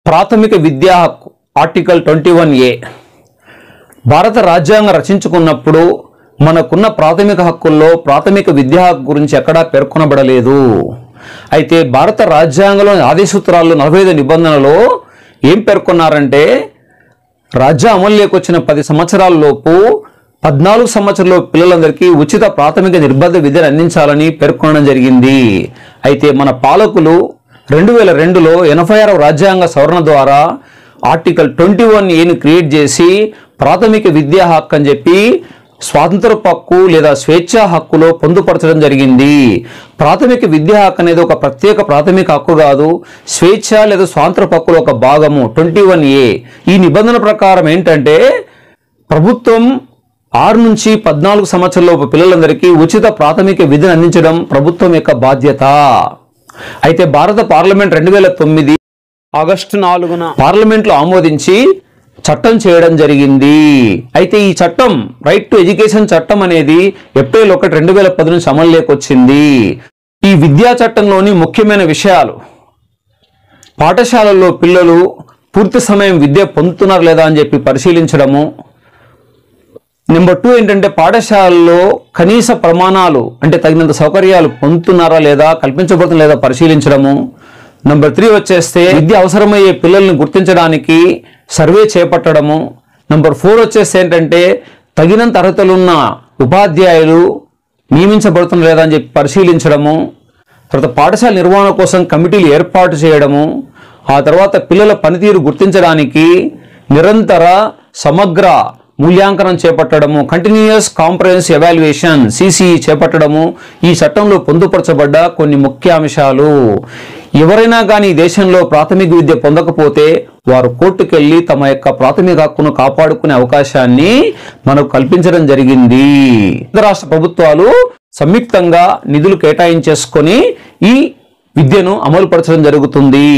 ప్రాథమిక విద్యా హక్కు ఆర్టికల్ 21A భారత రాజ్యాంగం రచించుకున్నప్పుడు మనకున్న ప్రాథమిక హక్కుల్లో ప్రాథమిక విద్యా హక్కు గురించి ఎక్కడా పేర్కొనబడలేదు. అయితే భారత రాజ్యాంగంలోని ఆది సూత్రాల్లో 45 నిబంధనలో ఏం పేర్కొన్నారంటే రాజ్యం అమలులోకి వచ్చిన 10 సంవత్సరాల లోపు 14 సంవత్సరాల పిల్లలందరికీ ఉచిత ప్రాథమిక నిర్బంధ విద్యను అందించాలని పేర్కొనడం జరిగింది. అయితే మన పాలకులు 2002లో 86వ రాజ్యాంగ సవరణ ద్వారా ఆర్టికల్ 21Aను క్రియేట్ చేసి ప్రాథమిక విద్యా హక్కు అని చెప్పి స్వాతంత్ర హక్కు లేదా స్వేచ్ఛా హక్కులో పొందుపరచడం జరిగింది. ప్రాథమిక విద్యా హక్కు అనేది ఒక ప్రత్యేక ప్రాథమిక హక్కు కాదు, స్వేచ్ఛ లేదా స్వాతంత్ర హక్కులో ఒక భాగము 21A. ఈ నిబంధన ప్రకారం ఏంటంటే ప్రభుత్వం 6 నుంచి 14 సంవత్సరాలలోపు పిల్లలందరికీ ఉచిత ప్రాథమిక విద్యను అందించడం ప్రభుత్వం యొక్క బాధ్యత. అయితే భారత పార్లమెంట్ 2009 ఆగస్టు 4న పార్లమెంట్లో ఆమోదించి చట్టం చేయడం జరిగింది. అయితే ఈ చట్టం రైట్ టు ఎడ్యుకేషన్ చట్టం అనేది ఏప్రిల్ 1, 2010 నుంచి అమలులోకి వచ్చింది. ఈ విద్యా చట్టంలోని ముఖ్యమైన విషయాలు: పాఠశాలల్లో పిల్లలు పూర్తి సమయం విద్య పొందుతున్నారు లేదా అని చెప్పి పరిశీలించడము. నెంబర్ 2 ఏంటంటే పాఠశాలలో కనీస ప్రమాణాలు అంటే తగినంత సౌకర్యాలు పొందుతున్నారా లేదా, కల్పించబడుతున్నా లేదా పరిశీలించడము. నెంబర్ 3 వచ్చేస్తే విద్య అవసరమయ్యే పిల్లల్ని గుర్తించడానికి సర్వే చేపట్టడము. నెంబర్ 4 వచ్చేస్తే ఏంటంటే తగినంత అర్హతలున్న ఉపాధ్యాయులు నియమించబడుతున్నా లేదా అని చెప్పి పరిశీలించడము. తర్వాత పాఠశాల నిర్వహణ కోసం కమిటీలు ఏర్పాటు చేయడము. ఆ తర్వాత పిల్లల పనితీరు గుర్తించడానికి నిరంతర సమగ్ర మూల్యాంకనం చేపట్టడము, కంటిన్యూయస్ కాంప్రహెన్సివ్ ఎవాల్యుయేషన్ CCE చేపట్టడము ఈ చట్టంలో పొందుపరచబడ్డ కొన్ని ముఖ్య అంశాలు. ఎవరైనా కానీ దేశంలో ప్రాథమిక విద్య పొందకపోతే వారు కోర్టుకెళ్లి తమ యొక్క ప్రాథమిక హక్కును కాపాడుకునే అవకాశాన్ని మనకు కల్పించడం జరిగింది. రాష్ట్ర ప్రభుత్వాలు సంయుక్తంగా నిధులు కేటాయించేసుకొని ఈ విద్యను అమలుపరచడం జరుగుతుంది.